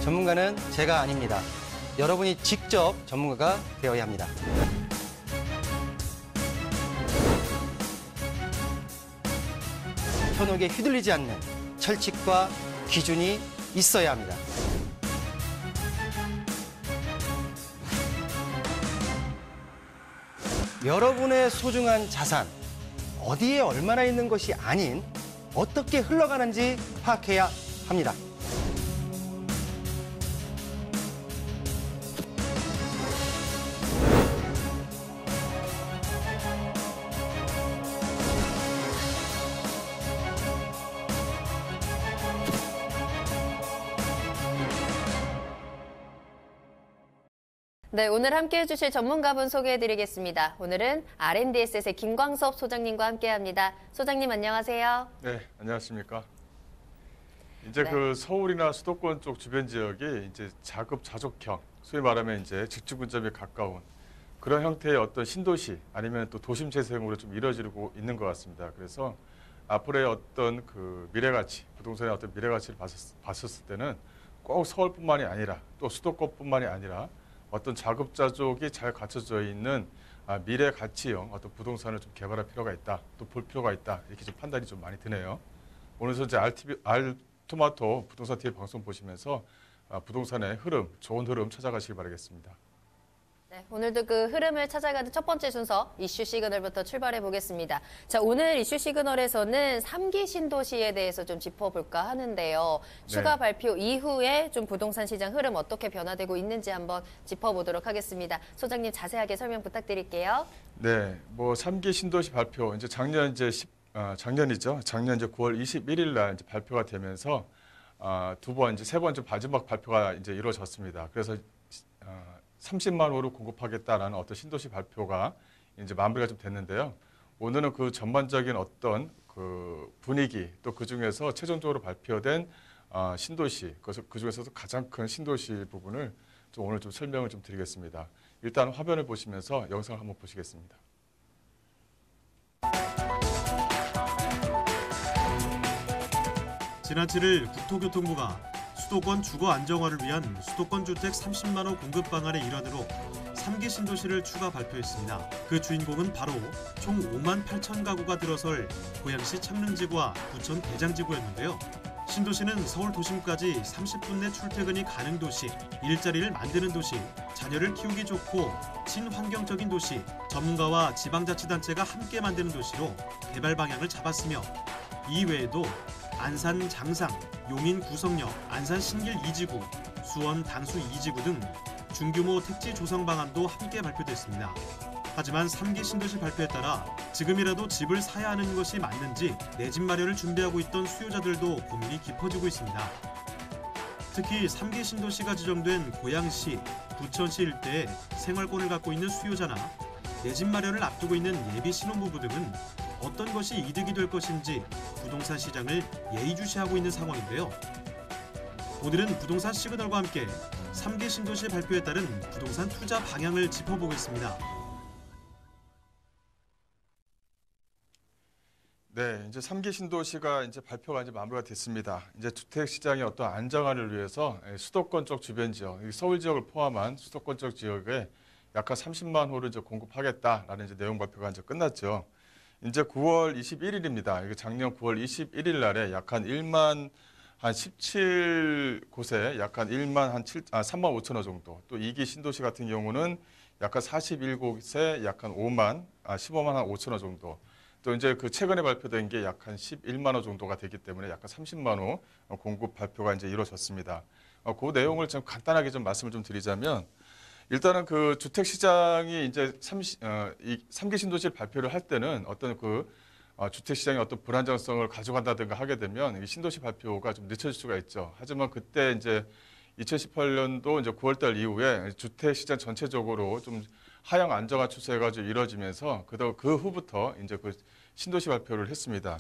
전문가는 제가 아닙니다. 여러분이 직접 전문가가 되어야 합니다. 현혹에 휘둘리지 않는 철칙과 기준이 있어야 합니다. 여러분의 소중한 자산, 어디에 얼마나 있는 것이 아닌 어떻게 흘러가는지 파악해야 합니다. 네, 오늘 함께해 주실 전문가분 소개해드리겠습니다. 오늘은 R&D에셋의 김광섭 소장님과 함께합니다. 소장님 안녕하세요. 네, 안녕하십니까. 이제 네. 그 서울이나 수도권 쪽 주변 지역이 이제 자급자족형, 소위 말하면 이제 직주분점에 가까운 그런 형태의 어떤 신도시 아니면 또 도심 재생으로 좀 이루어지고 있는 것 같습니다. 그래서 앞으로의 어떤 그 미래 가치, 부동산의 어떤 미래 가치를 봤었을 때는 꼭 서울뿐만이 아니라 또 수도권뿐만이 아니라 어떤 자급자족이 잘 갖춰져 있는 미래 가치형 어떤 부동산을 좀 개발할 필요가 있다, 또 볼 필요가 있다, 이렇게 좀 판단이 좀 많이 드네요. 오늘 이제 알토마토 부동산 TV 방송 보시면서 부동산의 흐름, 좋은 흐름 찾아가시기 바라겠습니다. 네, 오늘도 그 흐름을 찾아가는 첫 번째 순서 이슈 시그널부터 출발해 보겠습니다. 자, 오늘 이슈 시그널에서는 3기 신도시에 대해서 좀 짚어볼까 하는데요. 추가 네. 발표 이후에 좀 부동산 시장 흐름 어떻게 변화되고 있는지 한번 짚어보도록 하겠습니다. 소장님 자세하게 설명 부탁드릴게요. 네, 뭐 3기 신도시 발표 이제 작년 이제 작년이죠. 작년 이제 9월 21일 날 이제 발표가 되면서 이제 세 번 마지막 발표가 이제 이루어졌습니다. 그래서 30만 호를 공급하겠다라는 어떤 신도시 발표가 이제 마무리가 좀 됐는데요. 오늘은 그 전반적인 어떤 그 분위기 또 그 중에서 최종적으로 발표된 신도시, 그 중에서도 가장 큰 신도시 부분을 좀 오늘 좀 설명을 좀 드리겠습니다. 일단 화면을 보시면서 영상을 한번 보시겠습니다. 지난 7일 국토교통부가 수도권 주거 안정화를 위한 수도권 주택 30만 호 공급 방안의 일환으로 3기 신도시를 추가 발표했습니다. 그 주인공은 바로 총 5만 8천 가구가 들어설 고양시 창릉지구와 부천 대장지구였는데요. 신도시는 서울 도심까지 30분 내 출퇴근이 가능 도시, 일자리를 만드는 도시, 자녀를 키우기 좋고 친환경적인 도시, 전문가와 지방자치단체가 함께 만드는 도시로 개발 방향을 잡았으며 이 외에도 안산 장상, 용인 구성역, 안산 신길 2지구, 수원 당수 2지구 등 중규모 택지 조성 방안도 함께 발표됐습니다. 하지만 3기 신도시 발표에 따라 지금이라도 집을 사야 하는 것이 맞는지 내 집 마련을 준비하고 있던 수요자들도 고민이 깊어지고 있습니다. 특히 3기 신도시가 지정된 고양시, 부천시 일대에 생활권을 갖고 있는 수요자나 내 집 마련을 앞두고 있는 예비 신혼부부 등은 어떤 것이 이득이 될 것인지 부동산 시장을 예의주시하고 있는 상황인데요. 오늘은 부동산 시그널과 함께 3기 신도시 발표에 따른 부동산 투자 방향을 짚어보겠습니다. 네, 이제 3기 신도시가 이제 발표가 이제 마무리가 됐습니다. 이제 주택 시장의 어떤 안정화를 위해서 수도권 쪽 주변 지역, 서울 지역을 포함한 수도권 쪽 지역에 약 한 30만 호를 이제 공급하겠다라는 이제 내용 발표가 이제 끝났죠. 이제 9월 21일입니다. 이게 작년 9월 21일 날에 약 한 1만 한 17곳에 약 한 3만 5천 호 정도. 또 2기 신도시 같은 경우는 약 한 41곳에 약 한 15만 한 5천 호 정도. 또 이제 그 최근에 발표된 게 약 한 11만 호 정도가 되기 때문에 약 한 30만 호 공급 발표가 이제 이루어졌습니다. 그 내용을 좀 간단하게 좀 말씀을 좀 드리자면 일단은 그 주택 시장이 이제 3기 신도시 발표를 할 때는 어떤 그 주택 시장의 어떤 불안정성을 가져간다든가 하게 되면 이 신도시 발표가 좀 늦춰질 수가 있죠. 하지만 그때 이제 2018년도 이제 9월달 이후에 주택 시장 전체적으로 좀 하향 안정화 추세가 좀 이루어지면서 그 후부터 이제 그 신도시 발표를 했습니다.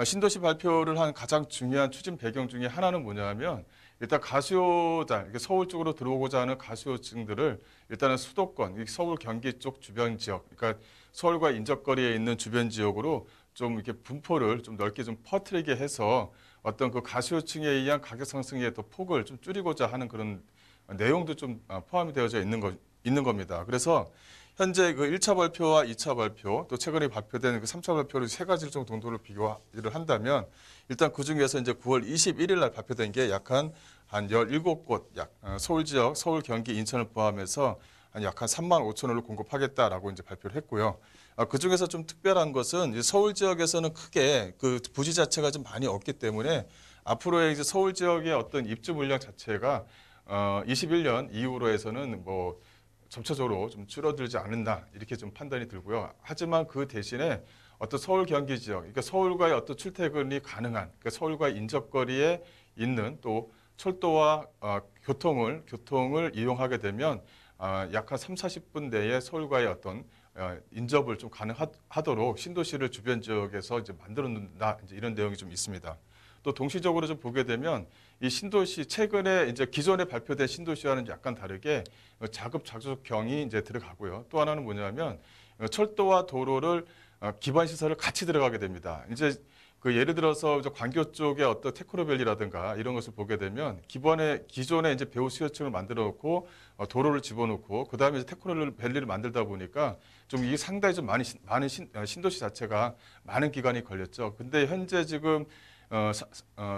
신도시 발표를 한 가장 중요한 추진 배경 중에 하나는 뭐냐면 일단 가수요자, 서울 쪽으로 들어오고자 하는 가수요층들을 일단은 수도권, 서울 경기 쪽 주변 지역, 그러니까 서울과 인접거리에 있는 주변 지역으로 좀 이렇게 분포를 좀 넓게 좀 퍼뜨리게 해서 어떤 그 가시유층에 의한 가격 상승의 또 폭을 좀 줄이고자 하는 그런 내용도 좀 포함이 되어져 있는 겁니다. 그래서 현재 그 1차 발표와 2차 발표, 또 최근에 발표된 그 3차 발표를 세 가지를 좀 동도를 비교를 한다면 일단 그 중에서 이제 9월 21일 날 발표된 게 약 한 17곳, 서울 지역, 서울, 경기, 인천을 포함해서 약 한 3만 5천 호를 공급하겠다라고 이제 발표를 했고요. 그 중에서 좀 특별한 것은 이제 서울 지역에서는 크게 그 부지 자체가 좀 많이 없기 때문에 앞으로의 이제 서울 지역의 어떤 입주 물량 자체가 21년 이후로 해서는 뭐 점차적으로 좀 줄어들지 않는다 이렇게 좀 판단이 들고요. 하지만 그 대신에 어떤 서울 경기 지역, 그러니까 서울과의 어떤 출퇴근이 가능한, 그러니까 서울과의 인접거리에 있는 또 철도와 교통을 이용하게 되면 약 한 3, 40분 내에 서울과의 어떤 인접을 좀 가능하도록 신도시를 주변 지역에서 이제 만들어낸다 이제 이런 내용이 좀 있습니다. 또 동시적으로 좀 보게 되면 이 신도시 최근에 이제 기존에 발표된 신도시와는 약간 다르게 자급자족형이 이제 들어가고요. 또 하나는 뭐냐면 철도와 도로를 기반 시설을 같이 들어가게 됩니다. 이제 그 예를 들어서 광교 쪽의 어떤 테크노밸리라든가 이런 것을 보게 되면 기존에 이제 배후 수요층을 만들어 놓고 도로를 집어넣고 그 다음에 테크노밸리를 만들다 보니까 좀 이게 상당히 좀 많은 신도시 자체가 많은 기간이 걸렸죠. 근데 현재 지금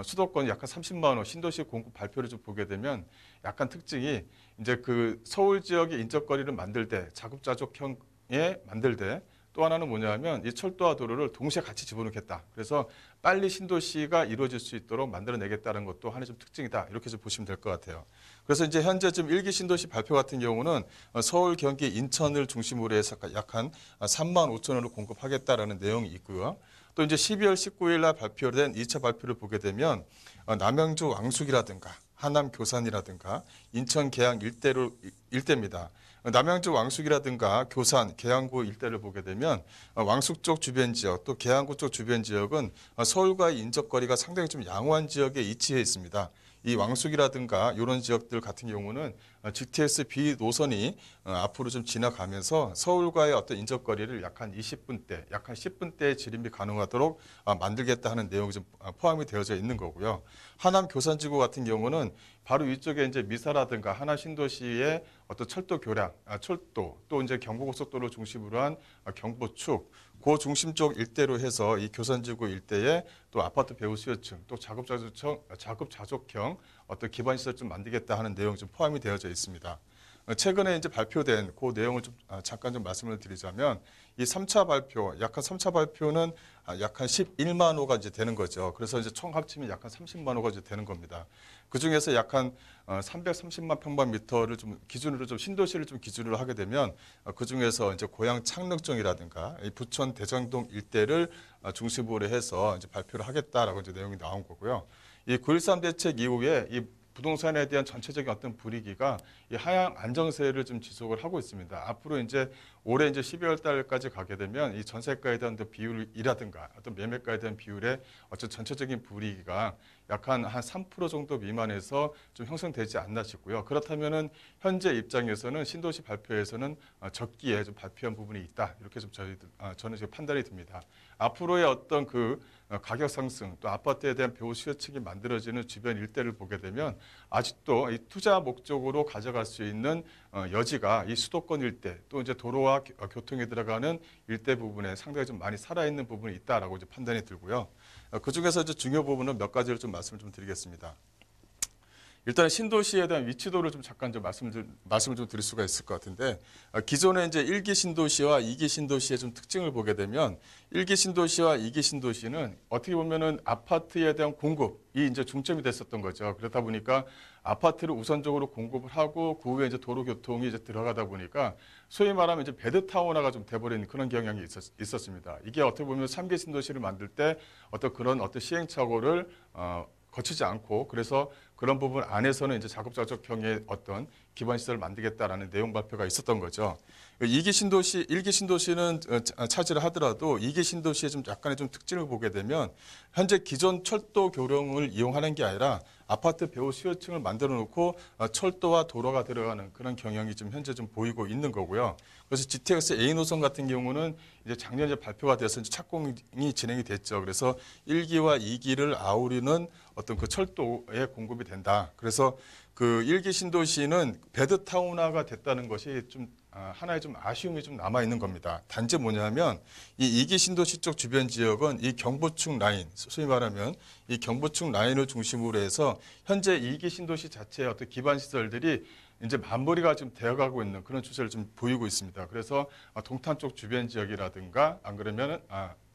수도권 약간 30만 호 신도시 공급 발표를 좀 보게 되면 약간 특징이 이제 그 서울 지역의 인접거리를 만들 때 자급자족형에 만들 때 또 하나는 뭐냐면 이 철도와 도로를 동시에 같이 집어넣겠다. 그래서 빨리 신도시가 이루어질 수 있도록 만들어내겠다는 것도 하나의 좀 특징이다. 이렇게 좀 보시면 될 것 같아요. 그래서 이제 현재 지금 1기 신도시 발표 같은 경우는 서울, 경기, 인천을 중심으로 해서 약 한 3만 5천 원을 공급하겠다라는 내용이 있고요. 또 이제 12월 19일 날 발표된 2차 발표를 보게 되면 남양주 왕숙이라든가 하남 교산이라든가 인천 계양 일대입니다. 남양주 왕숙이라든가 교산, 계양구 일대를 보게 되면 왕숙 쪽 주변 지역 또 계양구 쪽 주변 지역은 서울과의 인접거리가 상당히 좀 양호한 지역에 위치해 있습니다. 이 왕숙이라든가 이런 지역들 같은 경우는 GTX B 노선이 앞으로 좀 지나가면서 서울과의 어떤 인접거리를 약 한 20분대, 약 한 10분대의 지림이 가능하도록 만들겠다 하는 내용이 좀 포함이 되어져 있는 거고요. 하남 교산지구 같은 경우는 바로 위쪽에 이제 미사라든가 하남 신도시의 어떤 철도 교량, 철도 또 이제 경부고속도로 중심으로 한 경부축 그 중심 쪽 일대로 해서 이 교산지구 일대에 또 아파트 배후 수요층 또 자급자족형 어떤 기반 시설 좀 만들겠다 하는 내용이 좀 포함이 되어져 있습니다. 최근에 이제 발표된 그 내용을 좀 잠깐 좀 말씀을 드리자면 이 3차 발표, 약 한 3차 발표는 약 한 11만 호가 이제 되는 거죠. 그래서 이제 총 합치면 약 한 30만 호가 이제 되는 겁니다. 그 중에서 약 한 330만 평방미터를 좀 기준으로 좀 신도시를 좀 기준으로 하게 되면 그 중에서 이제 고양 창릉정이라든가 부천 대장동 일대를 중심으로 해서 이제 발표를 하겠다라고 이제 내용이 나온 거고요. 이 9.13 대책 이후에 이 부동산에 대한 전체적인 어떤 분위기가 이 하향 안정세를 좀 지속을 하고 있습니다. 앞으로 이제 올해 이제 12월 달까지 가게 되면 이 전세가에 대한 비율이라든가 어떤 매매가에 대한 비율의 어떤 전체적인 분위기가 약간 한 3% 정도 미만에서 좀 형성되지 않나 싶고요. 그렇다면은 현재 입장에서는 신도시 발표에서는 적기에 좀 발표한 부분이 있다. 이렇게 좀 저는 지금 판단이 듭니다. 앞으로의 어떤 그 가격 상승 또 아파트에 대한 배후 수요층이 만들어지는 주변 일대를 보게 되면 아직도 이 투자 목적으로 가져갈 수 있는 여지가 이 수도권 일대 또 이제 도로와 교통에 들어가는 일대 부분에 상당히 좀 많이 살아있는 부분이 있다라고 이제 판단이 들고요. 그 중에서 이제 중요 부분은 몇 가지를 좀 말씀을 좀 드리겠습니다. 일단 신도시에 대한 위치도를 좀 잠깐 좀 말씀을 좀 드릴 수가 있을 것 같은데 기존에 이제 1기 신도시와 2기 신도시의 좀 특징을 보게 되면 1기 신도시와 2기 신도시는 어떻게 보면은 아파트에 대한 공급이 이제 중점이 됐었던 거죠. 그렇다 보니까 아파트를 우선적으로 공급을 하고 그 후에 이제 도로 교통이 이제 들어가다 보니까 소위 말하면 이제 베드타운화가 좀 돼버린 그런 경향이 있었습니다. 이게 어떻게 보면 3기 신도시를 만들 때 어떤 그런 어떤 시행착오를 거치지 않고 그래서 그런 부분 안에서는 이제 자급자족형의 어떤 기반 시설을 만들겠다라는 내용 발표가 있었던 거죠. 2기 신도시, 1기 신도시는 차지를 하더라도 2기 신도시의 좀 약간의 좀 특징을 보게 되면 현재 기존 철도 교량을 이용하는 게 아니라 아파트 배후 수요층을 만들어 놓고 철도와 도로가 들어가는 그런 경향이 좀 현재 좀 보이고 있는 거고요. 그래서 GTX A 노선 같은 경우는 이제 작년에 발표가 돼서 이제 착공이 진행이 됐죠. 그래서 1기와 2기를 아우르는 어떤 그 철도에 공급이 된다. 그래서 그 1기 신도시는 베드타운화가 됐다는 것이 좀 하나의 좀 아쉬움이 좀 남아 있는 겁니다. 단지 뭐냐면 이 2기 신도시 쪽 주변 지역은 이 경부축 라인, 소위 말하면 이 경부축 라인을 중심으로 해서 현재 2기 신도시 자체의 어떤 기반 시설들이 이제 마무리가 좀 되어가고 있는 그런 추세를 좀 보이고 있습니다. 그래서 동탄 쪽 주변 지역이라든가 안 그러면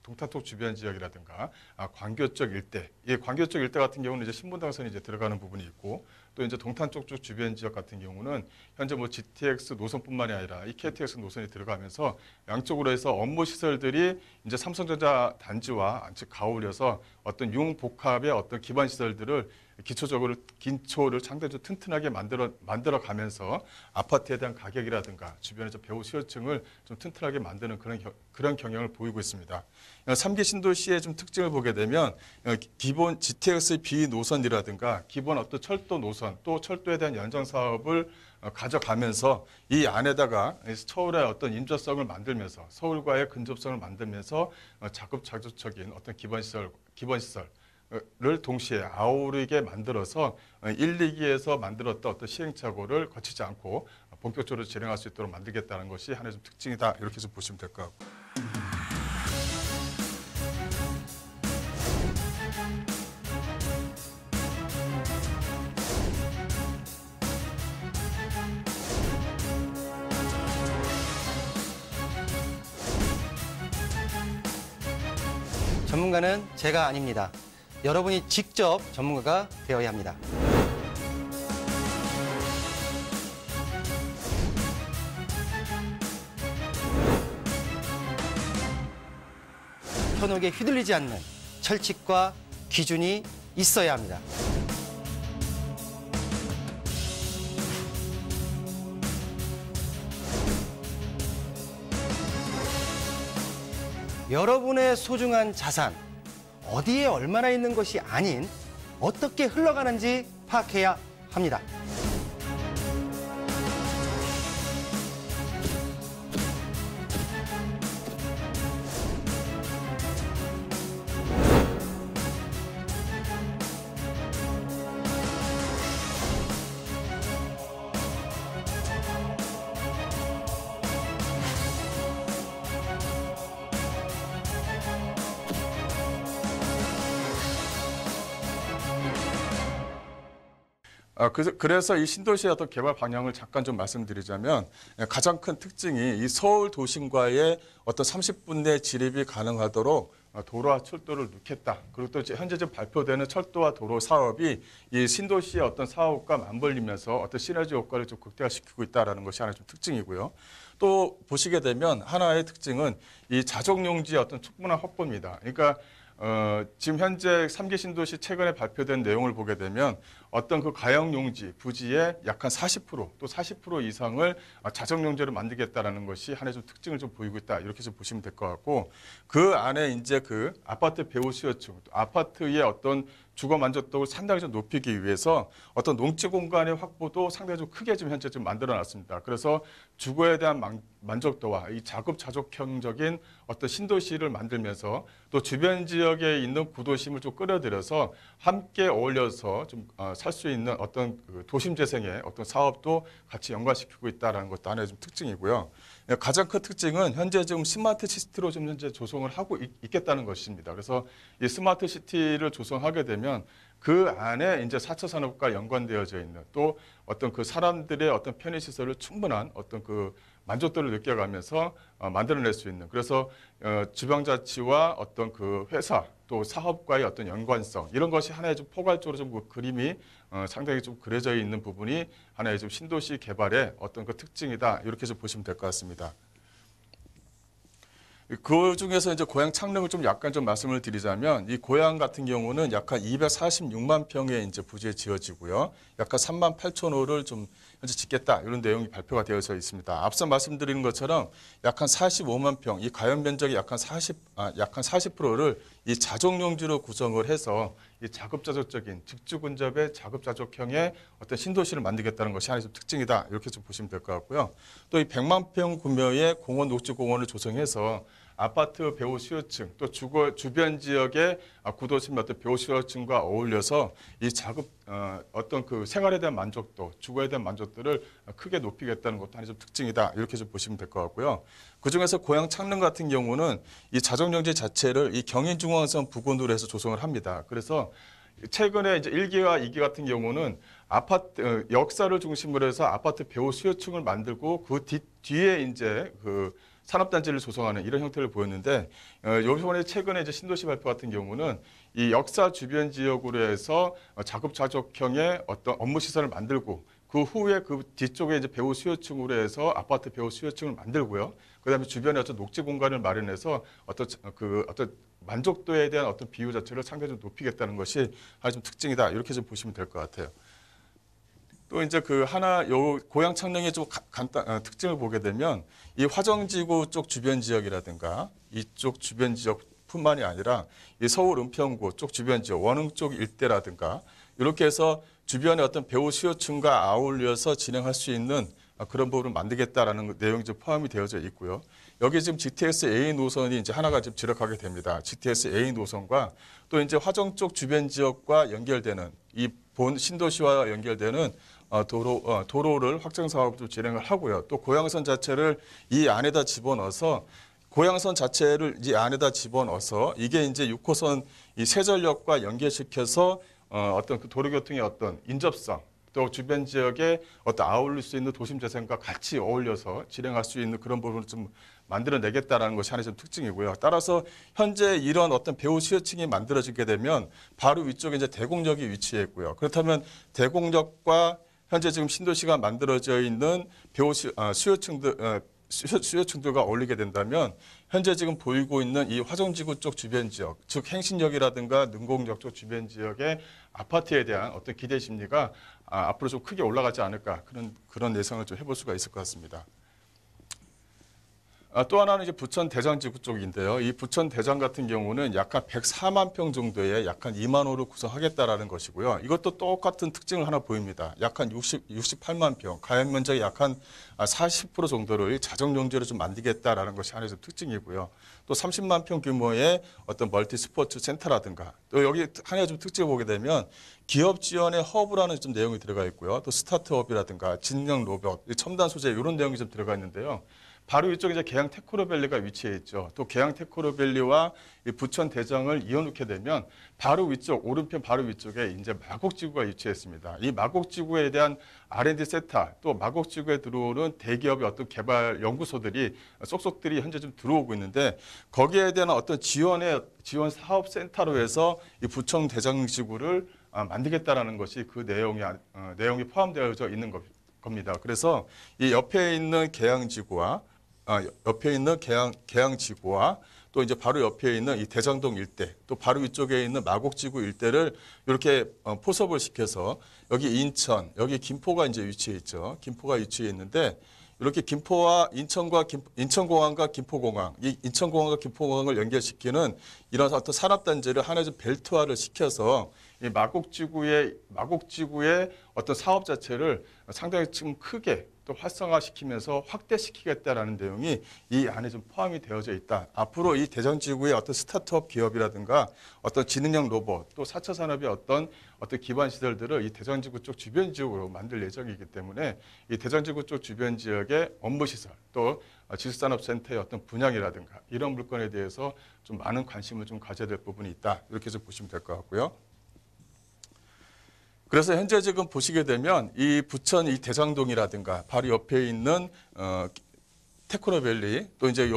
동탄 쪽 주변 지역이라든가 광교 쪽 일대, 이 광교 쪽 일대 같은 경우는 이제 신분당선이 이제 들어가는 부분이 있고 또 이제 동탄 쪽 주변 지역 같은 경우는 현재 뭐 GTX 노선뿐만이 아니라 이 KTX 노선이 들어가면서 양쪽으로 해서 업무 시설들이 이제 삼성전자 단지와 즉 가울려서 어떤 융복합의 어떤 기반 시설들을 기초를 상당히 좀 튼튼하게 만들어 가면서 아파트에 대한 가격이라든가 주변의 배후 수요층을 좀 튼튼하게 만드는 그런 경향을 보이고 있습니다. 3기 신도시의 좀 특징을 보게 되면 기본 GTX B 노선이라든가 기본 어떤 철도 노선 또 철도에 대한 연장 사업을 가져가면서 이 안에다가 서울의 어떤 인접성을 만들면서 서울과의 근접성을 만들면서 자급자족적인 어떤 기반 시설을 동시에 아우르게 만들어서 1, 2기에서 만들었던 어떤 시행착오를 거치지 않고 본격적으로 진행할 수 있도록 만들겠다는 것이 하나의 좀 특징이다. 이렇게 좀 보시면 될 것 같고. 전문가는 제가 아닙니다. 여러분이 직접 전문가가 되어야 합니다. 현혹에 휘둘리지 않는 철칙과 기준이 있어야 합니다. 여러분의 소중한 자산, 어디에 얼마나 있는 것이 아닌 어떻게 흘러가는지 파악해야 합니다. 그래서 이 신도시의 어떤 개발 방향을 잠깐 좀 말씀드리자면 가장 큰 특징이 이 서울 도심과의 어떤 30분 내 진입이 가능하도록 도로와 철도를 넣겠다. 그리고 또 현재 발표되는 철도와 도로 사업이 이 신도시의 어떤 사업과 맞물리면서 어떤 시너지 효과를 좀 극대화시키고 있다는 것이 하나의 좀 특징이고요. 또 보시게 되면 하나의 특징은 이 자족용지의 어떤 충분한 확보입니다. 그러니까 지금 현재 3기 신도시 최근에 발표된 내용을 보게 되면 어떤 그 가용용지, 부지의 약 한 40%, 또 40% 이상을 자정용지로 만들겠다라는 것이 하나의 좀 특징을 좀 보이고 있다. 이렇게 좀 보시면 될 것 같고, 그 안에 이제 그 아파트 배후 수요층, 아파트의 어떤 주거 만족도를 상당히 좀 높이기 위해서 어떤 농지 공간의 확보도 상당히 좀 크게 지금 현재 좀 만들어 놨습니다. 그래서 주거에 대한 만족도와 이 자급자족형적인 어떤 신도시를 만들면서 또 주변 지역에 있는 구도심을 좀 끌어들여서 함께 어울려서 좀 살 수 있는 어떤 그 도심 재생의 어떤 사업도 같이 연관시키고 있다는 것도 하나의 좀 특징이고요. 가장 큰 특징은 현재 지금 스마트 시티로 좀 현재 조성을 하고 있겠다는 것입니다. 그래서 이 스마트 시티를 조성하게 되면 그 안에 이제 4차 산업과 연관되어져 있는 또 어떤 그 사람들의 어떤 편의 시설을 충분한 어떤 그 만족도를 느껴가면서 만들어낼 수 있는, 그래서 지방자치와 어떤 그 회사 또 사업과의 어떤 연관성, 이런 것이 하나의 좀 포괄적으로 좀 그 그림이 상당히 좀 그려져 있는 부분이 하나의 좀 신도시 개발의 어떤 그 특징이다. 이렇게 좀 보시면 될 것 같습니다. 그 중에서 이제 고향 창릉을 좀 약간 좀 말씀을 드리자면 이 고향 같은 경우는 약간 246만 평의 이제 부지에 지어지고요. 약간 3만 8천 호를 좀 현재 짓겠다 이런 내용이 발표가 되어져 있습니다. 앞서 말씀드리는 것처럼 약간 45만 평, 이 가연 면적의 약간 40%를 이 자족용지로 구성을 해서 이 자급자족적인 직주근접의 자급자족형의 어떤 신도시를 만들겠다는 것이 하나의 좀 특징이다 이렇게 좀 보시면 될 것 같고요. 또 이 100만 평 규모의 공원 녹지공원을 조성해서 아파트 배후 수요층 또 주변 지역의 구도심 어떤 배후 수요층과 어울려서 이 어떤 그 생활에 대한 만족도, 주거에 대한 만족도를 크게 높이겠다는 것도 하나의 좀 특징이다 이렇게 좀 보시면 될 것 같고요. 그 중에서 고향 창릉 같은 경우는 이 자족용지 자체를 이 경인중앙선 부근으로 해서 조성을 합니다. 그래서 최근에 이제 1기와 2기 같은 경우는 아파트 역사를 중심으로 해서 아파트 배후 수요층을 만들고 그 뒤에 이제 그 산업단지를 조성하는 이런 형태를 보였는데 요번에 최근에 이제 신도시 발표 같은 경우는 이 역사 주변 지역으로 해서 자급자족형의 어떤 업무 시설을 만들고 그 후에 그 뒤쪽에 이제 배후 수요층으로 해서 아파트 배후 수요층을 만들고요. 그다음에 주변에 어떤 녹지 공간을 마련해서 어떤 만족도에 대한 어떤 비율 자체를 상당히 좀 높이겠다는 것이 하나 좀 특징이다 이렇게 좀 보시면 될 것 같아요. 또 이제 그 하나 요 고향 창릉의 좀 특징을 보게 되면 이 화정지구 쪽 주변 지역이라든가 이쪽 주변 지역뿐만이 아니라 이 서울 은평구 쪽 주변 지역 원흥 쪽 일대라든가 이렇게 해서 주변의 어떤 배후 수요층과 아울려서 진행할 수 있는 그런 부분을 만들겠다라는 내용이 좀 포함이 되어져 있고요. 여기 지금 GTX A 노선이 이제 하나가 지금 지력하게 됩니다. GTX A 노선과 또 이제 화정 쪽 주변 지역과 연결되는 이 본 신도시와 연결되는 도로를 확장 사업을 진행을 하고요. 또 고향선 자체를 이 안에다 집어넣어서 고향선 자체를 이 안에다 집어넣어서 이게 이제 6호선 이 세전역과 연계시켜서 어떤 그 도로교통의 어떤 인접성 또 주변 지역에 어떤 아울릴 수 있는 도심 재생과 같이 어울려서 진행할 수 있는 그런 부분을 좀 만들어내겠다라는 것이 하나의 좀 특징이고요. 따라서 현재 이런 어떤 배후 수요층이 만들어지게 되면 바로 위쪽에 이제 대곡역이 위치해 있고요. 그렇다면 대곡역과 현재 지금 신도시가 만들어져 있는 배후 수요층들과 어울리게 된다면 현재 지금 보이고 있는 이 화정지구 쪽 주변 지역, 즉 행신역이라든가 능곡역 쪽 주변 지역의 아파트에 대한 어떤 기대 심리가 앞으로 좀 크게 올라가지 않을까 그런 예상을 좀 해볼 수가 있을 것 같습니다. 또 하나는 이제 부천 대장 지구 쪽인데요. 이 부천 대장 같은 경우는 약간 104만 평 정도의 약간 2만 호를 구성하겠다라는 것이고요. 이것도 똑같은 특징을 하나 보입니다. 약간 68만 평, 가연 면적이 약간 40% 정도를 자정용지로 좀 만들겠다라는 것이 하나의 특징이고요. 또 30만 평 규모의 어떤 멀티 스포츠 센터라든가 또 여기 하나의 좀 특징을 보게 되면 기업 지원의 허브라는 좀 내용이 들어가 있고요. 또 스타트업이라든가 진영 로봇, 첨단 소재 이런 내용이 좀 들어가 있는데요. 바로 이쪽에 이제 계양 테크노밸리가 위치해 있죠. 또 계양 테크노밸리와 이 부천 대장을 이어놓게 되면 바로 위쪽 오른편 바로 위쪽에 이제 마곡지구가 위치했습니다. 이 마곡지구에 대한 R&D 센터 또 마곡지구에 들어오는 대기업의 어떤 개발 연구소들이 쏙쏙들이 현재 좀 들어오고 있는데 거기에 대한 어떤 지원 사업 센터로 해서 이 부천 대장지구를 만들겠다라는 것이 그 내용이 포함되어져 있는 겁니다. 그래서 이 옆에 있는 계양지구와 또 이제 바로 옆에 있는 이 대장동 일대, 또 바로 위쪽에 있는 마곡지구 일대를 이렇게 포섭을 시켜서 여기 인천, 여기 김포가 이제 위치해 있죠. 김포가 위치해 있는데 이렇게 인천공항과 김포공항, 이 인천공항과 김포공항을 연결시키는 이런 어떤 산업단지를 하나의 좀 벨트화를 시켜서 이 마곡지구의 어떤 사업 자체를 상당히 좀 크게 또 활성화시키면서 확대시키겠다라는 내용이 이 안에 좀 포함이 되어져 있다. 앞으로 이 대전지구의 어떤 스타트업 기업이라든가 어떤 지능형 로봇 또 4차 산업의 어떤 기반 시설들을 이 대전지구 쪽 주변 지역으로 만들 예정이기 때문에 이 대전지구 쪽 주변 지역의 업무 시설 또 지수산업센터의 어떤 분양이라든가 이런 물건에 대해서 좀 많은 관심을 좀 가져야 될 부분이 있다. 이렇게 좀 보시면 될 것 같고요. 그래서 현재 지금 보시게 되면 이 부천 이 대장동이라든가 바로 옆에 있는 테크노밸리 또 이제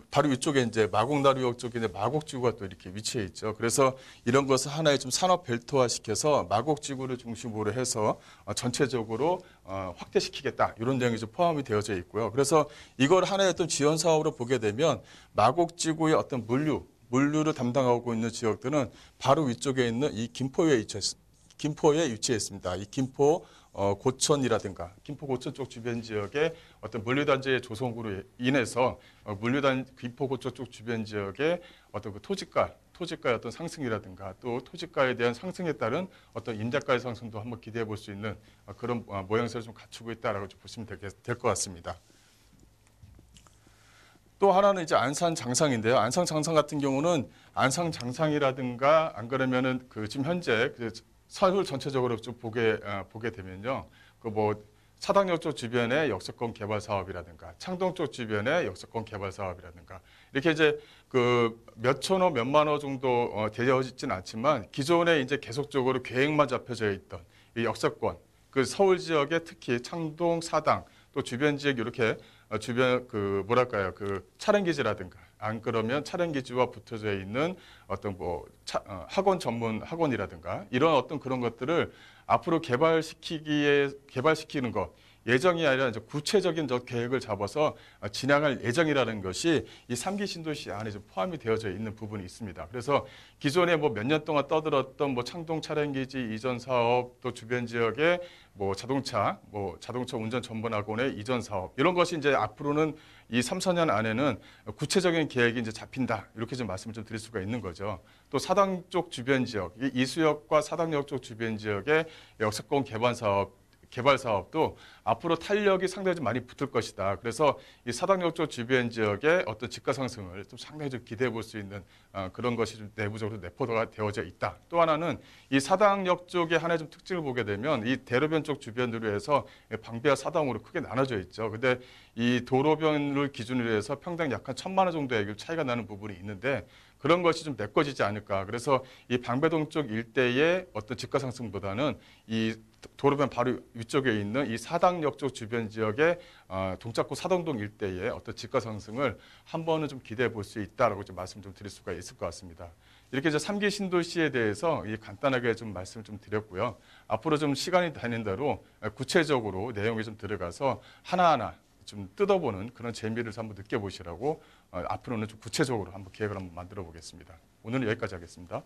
바로 위쪽에 이제 마곡나루역 쪽에 이제 마곡지구가 또 이렇게 위치해 있죠. 그래서 이런 것을 하나의 좀 산업 벨트화 시켜서 마곡지구를 중심으로 해서 전체적으로 확대시키겠다 이런 내용이 좀 포함이 되어져 있고요. 그래서 이걸 하나의 어떤 지원 사업으로 보게 되면 마곡지구의 어떤 물류를 담당하고 있는 지역들은 바로 위쪽에 있는 이 김포에 위치해 있습니다. 이 김포 고천이라든가 김포 고천 쪽 주변 지역의 어떤 물류단지의 조성으로 인해서 김포 고천 쪽 주변 지역의 어떤 그 토지가의 어떤 상승이라든가 또 토지가에 대한 상승에 따른 어떤 임대가의 상승도 한번 기대해 볼 수 있는 그런 모양새를 좀 갖추고 있다라고 좀 보시면 될 것 같습니다. 또 하나는 이제 안산 장상인데요. 안산 장상 같은 경우는 안산 장상이라든가 안 그러면은 그 지금 현재 서울 전체적으로 좀 보게 되면요. 그 뭐 사당역 쪽 주변의 역세권 개발 사업이라든가 창동 쪽 주변의 역세권 개발 사업이라든가 이렇게 이제 그 몇천 호, 몇만 호 정도 되어 있지는 않지만 기존에 이제 계속적으로 계획만 잡혀져 있던 이 역세권 그 서울 지역에 특히 창동, 사당 또 주변 지역 이렇게 주변 그 뭐랄까요 그 촬영기지라든가 안 그러면 촬영기지와 붙어져 있는 어떤 뭐 학원 전문 학원이라든가 이런 어떤 그런 것들을 앞으로 개발시키는 것 예정이 아니라 이제 구체적인 계획을 잡아서 진행할 예정이라는 것이 이 3기 신도시 안에 좀 포함이 되어져 있는 부분이 있습니다. 그래서 기존에 뭐 몇 년 동안 떠들었던 뭐 창동 촬영기지 이전 사업 또 주변 지역에 뭐 자동차 운전 전문 학원의 이전 사업 이런 것이 이제 앞으로는 이 3, 4년 안에는 구체적인 계획이 이제 잡힌다 이렇게 좀 말씀을 좀 드릴 수가 있는 거죠. 또 사당 쪽 주변 지역 이수역과 사당역 쪽 주변 지역의 역세권 개발 사업도 앞으로 탄력이 상당히 좀 많이 붙을 것이다. 그래서 이 사당역 쪽 주변 지역의 어떤 집가 상승을 좀 상당히 좀 기대해 볼 수 있는 그런 것이 좀 내부적으로 내포가 되어져 있다. 또 하나는 이 사당역 쪽의 하나의 좀 특징을 보게 되면 이 대로변 쪽 주변으로 해서 방배와 사당으로 크게 나눠져 있죠. 근데 이 도로변을 기준으로 해서 평당 약 한 1,000만 원 정도의 차이가 나는 부분이 있는데 그런 것이 좀 메꿔지지 않을까. 그래서 이 방배동 쪽 일대의 어떤 집가 상승보다는 이 도로변 바로 위쪽에 있는 이 사당역 쪽 주변 지역의 동작구 사당동 일대의 어떤 집가 상승을 한 번은 좀 기대해 볼 수 있다라고 좀 말씀 좀 드릴 수가 있을 것 같습니다. 이렇게 이제 3기 신도시에 대해서 간단하게 좀 말씀을 좀 드렸고요. 앞으로 좀 시간이 되는 대로 구체적으로 내용에 좀 들어가서 하나하나 좀 뜯어보는 그런 재미를 한번 느껴보시라고 앞으로는 좀 구체적으로 한번 계획을 한번 만들어 보겠습니다. 오늘은 여기까지 하겠습니다.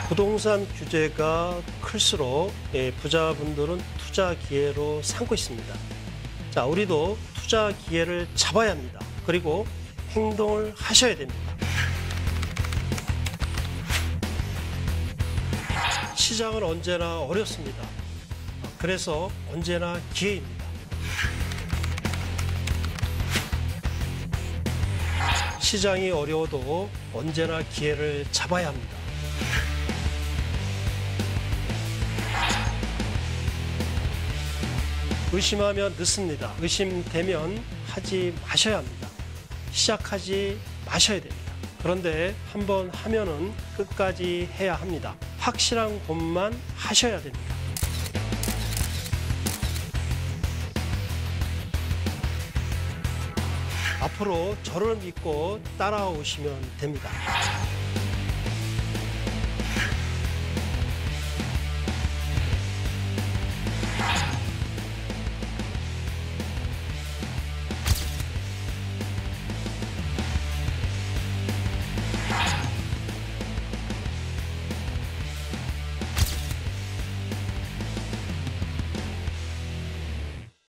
부동산 규제가 클수록 부자분들은 투자 기회로 삼고 있습니다. 자, 우리도 투자 기회를 잡아야 합니다. 그리고 행동을 하셔야 됩니다. 시장은 언제나 어렵습니다. 그래서 언제나 기회입니다. 시장이 어려워도 언제나 기회를 잡아야 합니다. 의심하면 늦습니다. 의심되면 하지 마셔야 합니다. 시작하지 마셔야 됩니다. 그런데 한번 하면은 끝까지 해야 합니다. 확실한 것만 하셔야 됩니다. 앞으로 저를 믿고 따라오시면 됩니다.